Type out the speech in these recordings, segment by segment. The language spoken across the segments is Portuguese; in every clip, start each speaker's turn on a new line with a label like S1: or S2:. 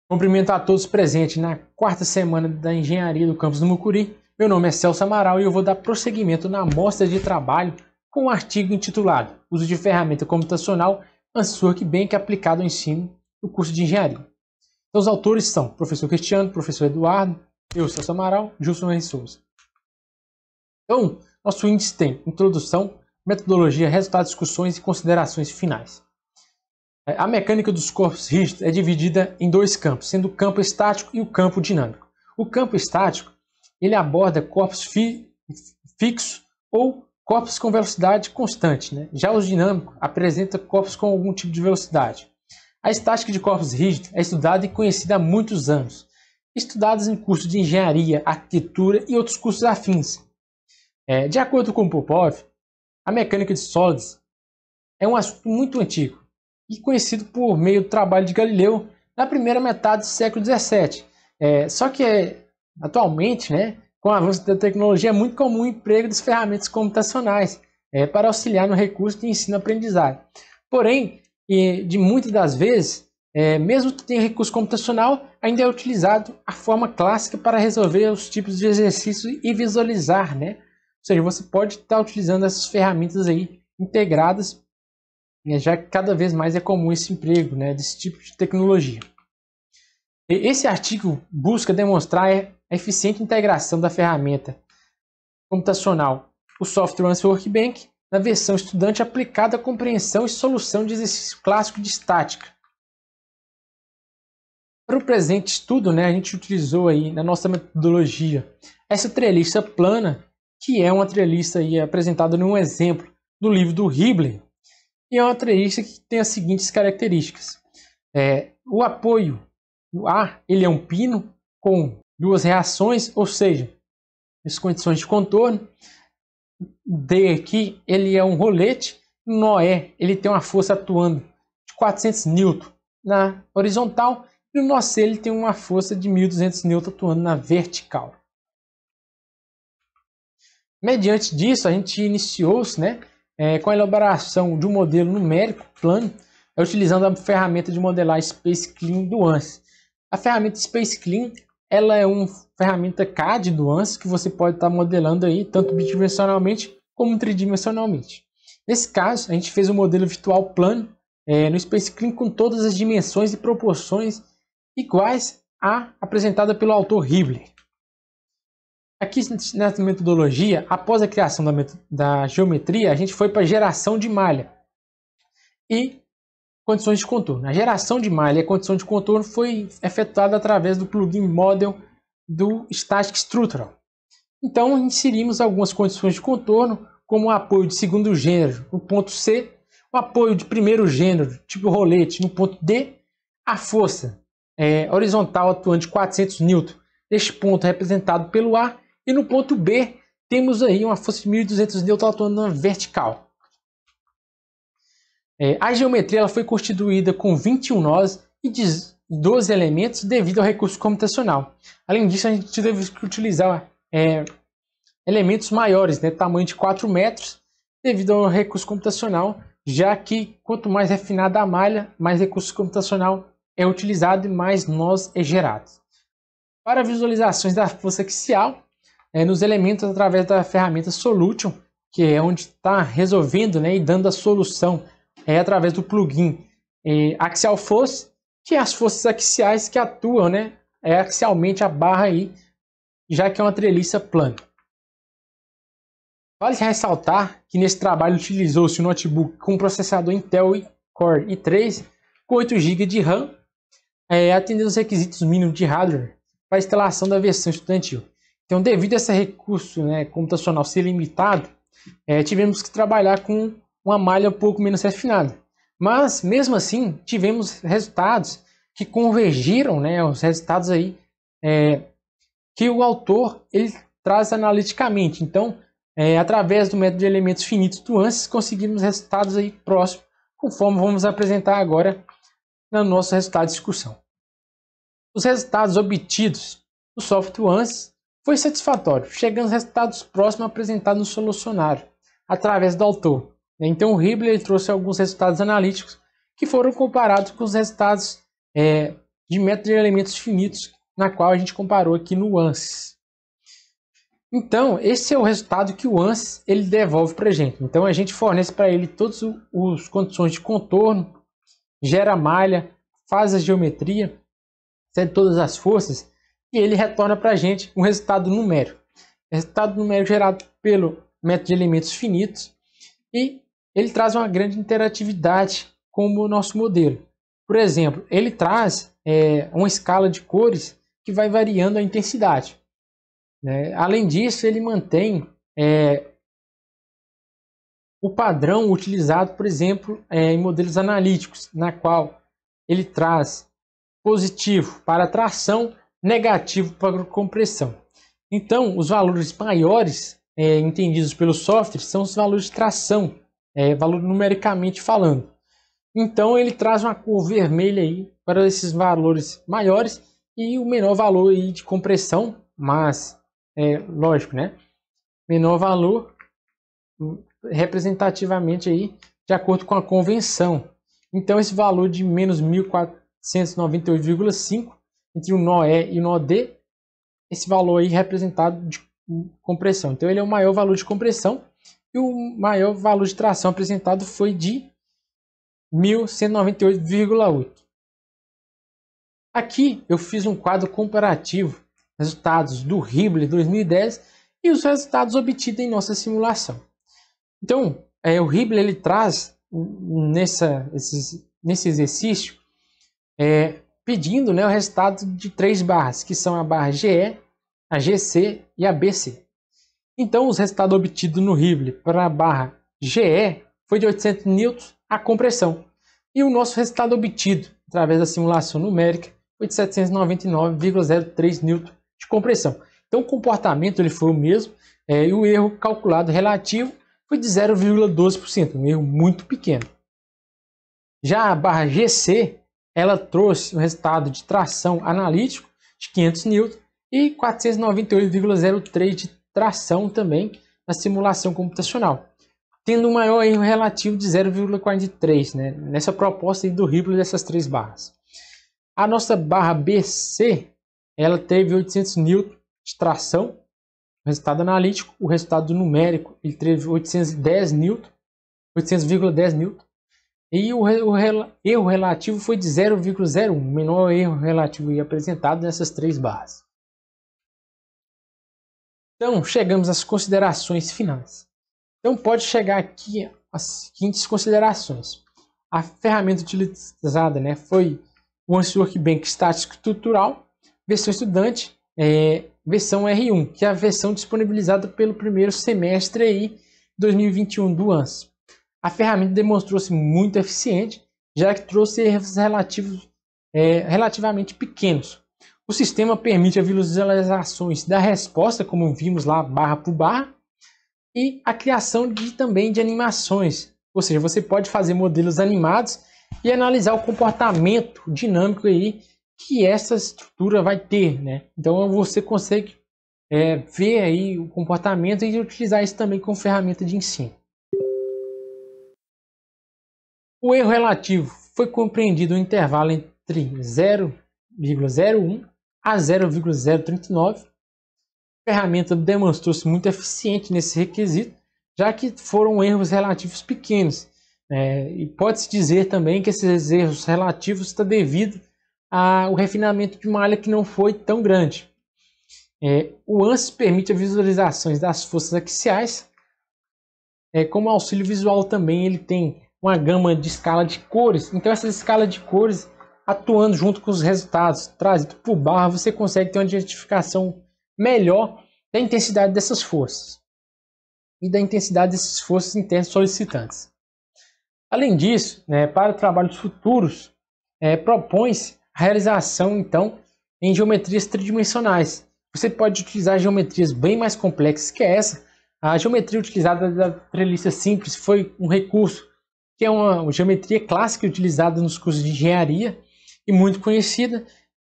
S1: Cumprimento a todos presentes na quarta semana da Engenharia do Campus do Mucuri. Meu nome é Celso Amaral e eu vou dar prosseguimento na amostra de trabalho com um artigo intitulado Uso de ferramenta computacional AnsWorkbench aplicado ao ensino do curso de Engenharia. Então, os autores são o professor Cristiano, professor Eduardo, eu, Celso Amaral, Gilson R. Souza. Então, nosso índice tem introdução, metodologia, resultados, discussões e considerações finais. A mecânica dos corpos rígidos é dividida em dois campos, sendo o campo estático e o campo dinâmico. O campo estático ele aborda corpos fixos ou corpos com velocidade constante, né? Já o dinâmico apresenta corpos com algum tipo de velocidade. A estática de corpos rígidos é estudada e conhecida há muitos anos, estudadas em cursos de engenharia, arquitetura e outros cursos afins. De acordo com Popov, a mecânica de sólidos é um assunto muito antigo e conhecido por meio do trabalho de Galileu na primeira metade do século XVII. Só que atualmente, né, com o avanço da tecnologia, é muito comum o emprego das ferramentas computacionais para auxiliar no recurso de ensino-aprendizagem. Porém, de muitas das vezes, mesmo que tenha recurso computacional, ainda é utilizado a forma clássica para resolver os tipos de exercícios e visualizar, né? Ou seja, você pode estar utilizando essas ferramentas aí integradas, já que cada vez mais é comum esse emprego, né, desse tipo de tecnologia. Esse artigo busca demonstrar a eficiente integração da ferramenta computacional, o software AnsWorkbench, na versão estudante aplicada à compreensão e solução de exercício clássico de estática. Para o presente estudo, né, a gente utilizou aí na nossa metodologia essa treliça plana, que é uma treliça aí apresentada num exemplo do livro do Hibbeler, e é uma treliça que tem as seguintes características. O apoio no A ele é um pino com duas reações, ou seja, as condições de contorno. D aqui ele é um rolete. No E ele tem uma força atuando de 400 N na horizontal. E no C ele tem uma força de 1.200 N atuando na vertical. Mediante disso, a gente iniciou-se, né, com a elaboração de um modelo numérico plano, utilizando a ferramenta de modelar Space Clean do ANSYS. A ferramenta Space Clean ela é uma ferramenta CAD do ANSYS que você pode estar modelando aí tanto bidimensionalmente como tridimensionalmente. Nesse caso, a gente fez um modelo virtual plano no Space Clean com todas as dimensões e proporções iguais à apresentada pelo autor Hibbeler. Aqui nessa metodologia, após a criação da geometria, a gente foi para a geração de malha e condições de contorno. A geração de malha e a condição de contorno foi efetuada através do plugin Model do Static Structural. Então, inserimos algumas condições de contorno, como o apoio de segundo gênero no ponto C, o apoio de primeiro gênero, tipo rolete, no ponto D, a força horizontal atuante de 400 N neste ponto representado pelo A, e no ponto B temos aí uma força de 1.200 N atuando na vertical. A geometria ela foi constituída com 21 nós e 12 elementos devido ao recurso computacional. Além disso, a gente teve que utilizar elementos maiores, né, tamanho de 4 metros, devido ao recurso computacional, já que quanto mais refinada a malha, mais recurso computacional é utilizado e mais nós é gerado. Para visualizações da força axial, nos elementos através da ferramenta Solution, que é onde está resolvendo, né, e dando a solução através do plugin Axial Force, que é as forças axiais que atuam, né, axialmente a barra aí, já que é uma treliça plana. Vale ressaltar que nesse trabalho utilizou-se um notebook com processador Intel Core i3 com 8 GB de RAM, atendendo os requisitos mínimos de hardware para a instalação da versão estudantil. Então, devido a esse recurso, né, computacional ser limitado, tivemos que trabalhar com uma malha um pouco menos refinada. Mas, mesmo assim, tivemos resultados que convergiram, né, os resultados aí, que o autor ele traz analiticamente. Então, através do método de elementos finitos do ANSYS, conseguimos resultados aí próximos, conforme vamos apresentar agora no nosso resultado de discussão. Os resultados obtidos do software ANSYS foi satisfatório, chegando aos resultados próximos apresentados no solucionário, através do autor. Então o Hibbeler trouxe alguns resultados analíticos que foram comparados com os resultados de método de elementos finitos, na qual a gente comparou aqui no ANSYS. Então, esse é o resultado que o ANSYS ele devolve para a gente. Então, a gente fornece para ele todas as condições de contorno, gera malha, faz a geometria, cede todas as forças, e ele retorna para a gente um resultado numérico. Resultado numérico gerado pelo método de elementos finitos, e ele traz uma grande interatividade com o nosso modelo. Por exemplo, ele traz uma escala de cores que vai variando a intensidade. Além disso, ele mantém o padrão utilizado, por exemplo, em modelos analíticos, na qual ele traz positivo para tração, negativo para compressão. Então, os valores maiores entendidos pelo software são os valores de tração, valor numericamente falando. Então, ele traz uma cor vermelha aí para esses valores maiores e o menor valor aí de compressão, mas lógico, né? Menor valor representativamente aí de acordo com a convenção. Então, esse valor de menos 1498,5 entre o nó E e o nó D, esse valor aí representado de compressão. Então, ele é o maior valor de compressão e o maior valor de tração apresentado foi de 1198,8. Aqui eu fiz um quadro comparativo, resultados do Ribble 2010 e os resultados obtidos em nossa simulação. Então, o Ribble ele traz nesse exercício pedindo o resultado de 3 barras, que são a barra GE, a GC e a BC. Então, os resultados obtidos no Ribble para a barra GE foi de 800 newtons a compressão. E o nosso resultado obtido através da simulação numérica foi de 799,03 newtons de compressão. Então, o comportamento ele foi o mesmo e o erro calculado relativo foi de 0,12%, um erro muito pequeno. Já a barra GC, ela trouxe um resultado de tração analítico de 500 newtons e 498,03 de tração também na simulação computacional, tendo um maior erro relativo de 0,43, nessa proposta aí do Ribble dessas 3 barras. A nossa barra BC, ela teve 800 newtons de tração, resultado analítico. O resultado numérico, ele teve 810 newtons, 800,10 newtons. E o erro relativo foi de 0,01, o menor erro relativo apresentado nessas 3 barras. Então, chegamos às considerações finais. Então, pode chegar aqui as seguintes considerações. A ferramenta utilizada foi o ANSYS Workbench Estático Estrutural, versão estudante, versão R1, que é a versão disponibilizada pelo primeiro semestre aí, 2021 do ANSYS. A ferramenta demonstrou-se muito eficiente, já que trouxe erros relativamente pequenos. O sistema permite a visualizações da resposta, como vimos lá, barra por barra, e a criação também de animações. Ou seja, você pode fazer modelos animados e analisar o comportamento dinâmico aí que essa estrutura vai ter, Então você consegue ver aí o comportamento e utilizar isso também como ferramenta de ensino. O erro relativo foi compreendido no intervalo entre 0,01 a 0,039. A ferramenta demonstrou-se muito eficiente nesse requisito, já que foram erros relativos pequenos. E pode-se dizer também que esses erros relativos estão devido ao refinamento de malha que não foi tão grande. O ANSYS permite a visualizações das forças axiais. Como auxílio visual também ele tem uma gama de escala de cores. Então essa escala de cores, atuando junto com os resultados trazidos por barra, você consegue ter uma identificação melhor da intensidade dessas forças e da intensidade dessas forças internas solicitantes. Além disso, para trabalhos futuros, propõe-se a realização então em geometrias tridimensionais. Você pode utilizar geometrias bem mais complexas que essa. A geometria utilizada da treliça simples foi um recurso que é uma geometria clássica utilizada nos cursos de engenharia e muito conhecida.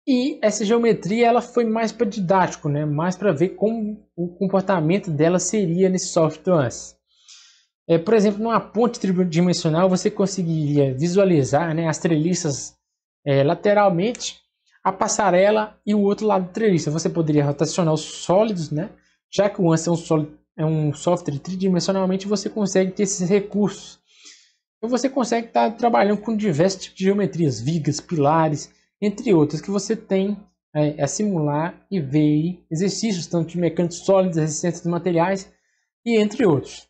S1: E essa geometria ela foi mais para didático, mais para ver como o comportamento dela seria nesse software ANSYS. Por exemplo, numa ponte tridimensional você conseguiria visualizar as treliças lateralmente, a passarela e o outro lado treliça. Você poderia rotacionar os sólidos, né? Já que o ANSYS é um software tridimensionalmente, você consegue ter esses recursos. Então você consegue estar trabalhando com diversos tipos de geometrias, vigas, pilares, entre outras, que você tem a simular e ver exercícios, tanto de mecânica sólida, resistência dos materiais e entre outros.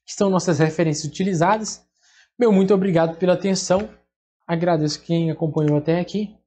S1: São nossas referências utilizadas. Meu muito obrigado pela atenção. Agradeço quem acompanhou até aqui.